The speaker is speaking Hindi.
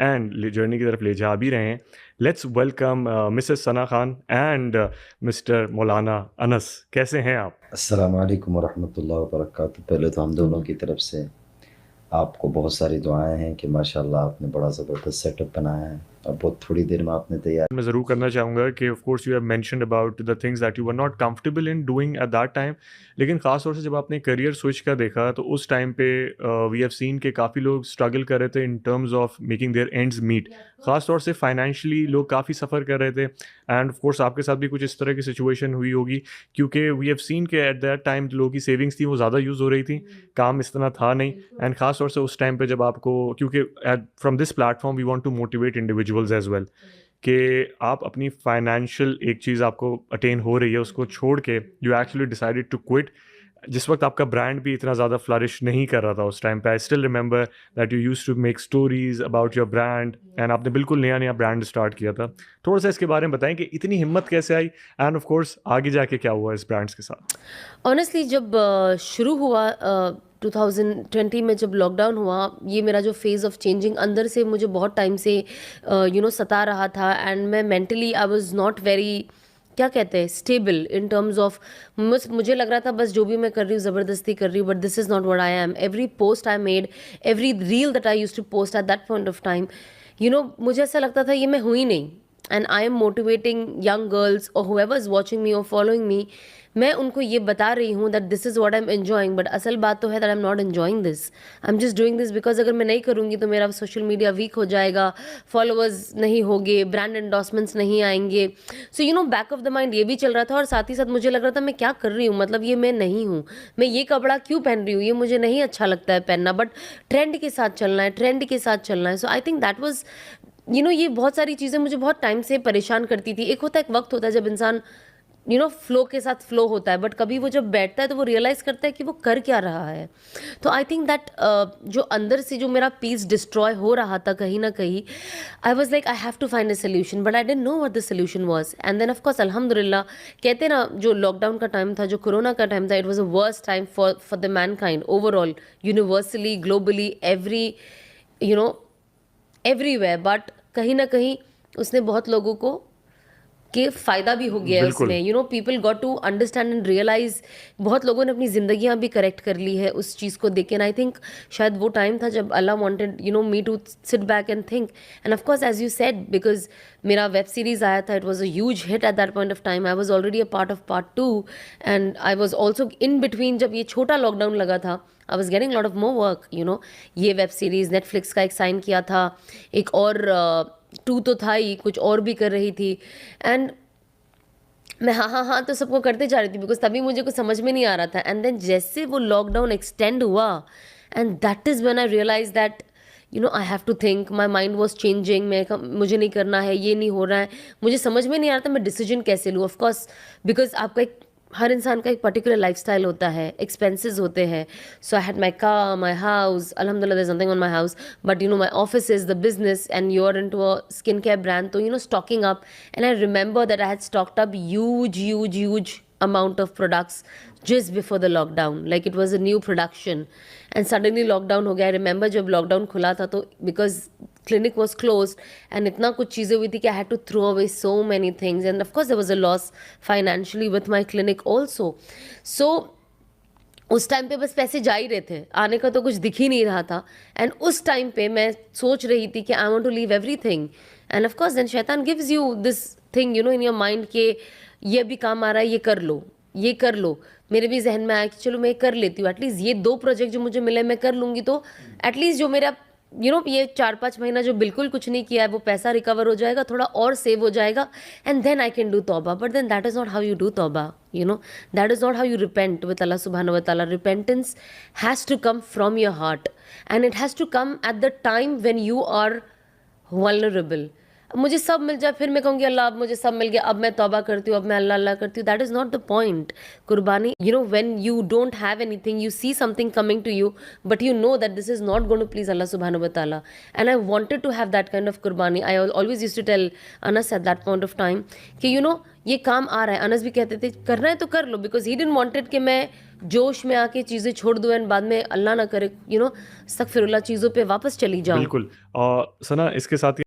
एंड जर्नी की तरफ ले जा भी रहे हैं। Let's welcome Mrs Sana Khan and mister मौलाना अनस। कैसे हैं आप? अस्सलाम वालेकुम वरहमतुल्लाहि वबरकातुहू। पहले तो हम दोनों की तरफ से आपको बहुत सारी दुआएं हैं कि माशाल्लाह आपने बड़ा ज़बरदस्त सेटअप बनाया है और बहुत थोड़ी देर में आपने तैयार। मैं ज़रूर करना चाहूँगा कि of course you have mentioned about the things that you were not comfortable in doing at that time, लेकिन ख़ास तौर से जब आपने करियर स्विच का देखा तो उस टाइम पे वी हैव सीन कि काफ़ी लोग स्ट्रगल कर रहे थे in terms of making their ends meet. ख़ास तौर से फाइनेंशियली लोग काफ़ी सफ़र कर रहे थे एंड ऑफ कोर्स आपके साथ भी कुछ इस तरह की सिचुएशन हुई होगी, क्योंकि वी हैव सीन कि एट दैट टाइम जो लोगों की सेविंग्स थी वो ज़्यादा यूज़ हो रही थी, काम इस तरह था नहीं। एंड ख़ास तौर से उस टाइम पे जब आपको, क्योंकि from this platform we want to motivate individuals as well कि आप अपनी फाइनेंशियल एक चीज़ आपको अटेन हो रही है उसको छोड़ के you actually decided to quit. जिस वक्त आपका ब्रांड भी इतना ज़्यादा फ्लरिश नहीं कर रहा था उस टाइम पे, I still remember that you used to make stories about your brand and आपने बिल्कुल नया नया ब्रांड स्टार्ट किया था। थोड़ा सा इसके बारे में बताएं कि इतनी हिम्मत कैसे आई एंड ऑफ कोर्स आगे जाके क्या हुआ इस ब्रांड्स के साथ। ऑनेस्टली जब शुरू हुआ 2020 में जब लॉकडाउन हुआ, ये मेरा जो फेज़ ऑफ चेंजिंग अंदर से मुझे बहुत टाइम से सता रहा था एंड मैं mentally I was not very, क्या कहते हैं, स्टेबल इन टर्म्स ऑफ, मुझे लग रहा था बस जो भी मैं कर रही हूँ ज़बरदस्ती कर रही हूँ, but this is not what I am. Every post I made, every reel that I used to post at that point of time, मुझे ऐसा लगता था ये मैं हुई नहीं। And I am motivating young girls और हुएवर इज वॉचिंग मी और फॉलोइंग मी, मैं उनको ये बता रही हूँ that this is what I am enjoying, but असल बात तो है that I am not enjoying this. I am just doing this because अगर मैं नहीं करूँगी तो मेरा सोशल मीडिया वीक हो जाएगा, फॉलोअर्स नहीं होंगे, ब्रांड एंडोर्समेंट्स नहीं आएंगे। So back of the mind ये भी चल रहा था और साथ ही साथ मुझे लग रहा था मैं क्या कर रही हूँ, मतलब ये मैं नहीं हूँ, मैं ये कपड़ा क्यों पहन रही हूँ, ये मुझे नहीं अच्छा लगता है पहनना, बट ट्रेंड के साथ चलना है, ट्रेंड के साथ चलना है। सो आई थिंक दैट वॉज ये बहुत सारी चीज़ें मुझे बहुत टाइम से परेशान करती थी। एक होता है, एक वक्त होता है जब इंसान फ्लो के साथ फ्लो होता है, बट कभी वो जब बैठता है तो वो रियलाइज़ करता है कि वो कर क्या रहा है। तो आई थिंक दैट जो अंदर से जो मेरा पीस डिस्ट्रॉय हो रहा था कहीं ना कहीं, I was like I have to find a solution, but I didn't know what the solution was. And then of course अल्हम्दुलिल्लाह, कहते ना जो लॉकडाउन का टाइम था, जो कोरोना का टाइम था, it was a worst time for the man kind overall, universally, globally, you know everywhere. But कहीं ना कहीं उसने बहुत लोगों को के फ़ायदा भी हो गया है बिल्कुल। उसमें। People got to understand and realise, बहुत लोगों ने अपनी ज़िंदगियां भी करेक्ट कर ली है उस चीज़ को देख के। एंड आई थिंक शायद वो टाइम था जब Allah wanted me to sit back and think. And of course as you said, because मेरा वेब सीरीज़ आया था, it was a huge hit at that point of time. I was already a part of part 2 and I was also in between. जब ये छोटा लॉकडाउन लगा था, I was getting lot of more work. ये वेब सीरीज़ नेटफ्लिक्स का एक साइन किया था, एक और 2 तो था ही, कुछ और भी कर रही थी। एंड मैं हाँ हाँ हाँ तो सबको करते जा रही थी, बिकॉज तभी मुझे कुछ समझ में नहीं आ रहा था। एंड देन जैसे वो लॉकडाउन एक्सटेंड हुआ, and that is when I realise that I have to think, my mind was changing. मुझे नहीं करना है, ये नहीं हो रहा है, मुझे समझ में नहीं आ रहा था मैं डिसीजन कैसे लूँ। ऑफकोर्स बिकॉज आपका एक, हर इंसान का एक पर्टिकुलर लाइफस्टाइल होता है, एक्सपेंसेस होते हैं। So I had my car, my house, अल्हम्दुलिल्लाह there is something on my house, but my office is the business and you are into a skin care brand, तो stocking up. And I remember that I had stocked up huge amount of products just before the lockdown, like it was a new production. And suddenly lockdown हो गया। I remember जब lockdown खुला था तो because clinic was closed and इतना कुछ चीज़ें हुई थी कि I had to throw away so many things, and of course there was a loss financially with my clinic also. So उस टाइम पे बस पैसे जा ही रहे थे, आने का तो कुछ दिख ही नहीं रहा था। एंड उस टाइम पे मैं सोच रही थी कि I want to leave everything. And of course then शैतान gives you this thing in your mind के ये भी काम आ रहा है, ये कर लो, ये कर लो। मेरे भी जहन में आया कि चलो मैं कर लेती हूँ, एटलीस्ट ये 2 प्रोजेक्ट जो मुझे मिले मैं कर लूँगी, तो एटलीस्ट जो मेरा ये 4-5 महीना जो बिल्कुल कुछ नहीं किया है वो पैसा रिकवर हो जाएगा, थोड़ा और सेव हो जाएगा, and then I can do तौबा। But then that is not how you do तौबा, that is not how you repent with Allah सुब्हानहू व तआला। Repentance has to come from your heart and it has to come at the time when you are vulnerable. मुझे सब मिल जाए फिर मैं कहूँगी अल्लाह अब मुझे सब मिल गया, अब मैं तौबा करती हूँ, अब मैं अल्लाह अल्लाह करती हूँ. That is not the point. कुर्बानी, you know, when you don't have anything, you see something coming to you, but you know that this is not going to please Allah subhanahu wa ta'ala. And I wanted to have that kind of कुर्बानी. I always used to tell Anas at that point of time कि you know ये काम आ रहा है. अनस भी कहते थे करना है तो कर लो, बिकॉज ही डिडंट वांटेड कि मैं जोश में आके चीज़ें छोड़ दूँ एंड बाद में अल्लाह ना करे, अस्तगफिरुल्लाह, चीज़ों पे वापस चली जाऊँ. बिल्कुल। सना, इसके साथ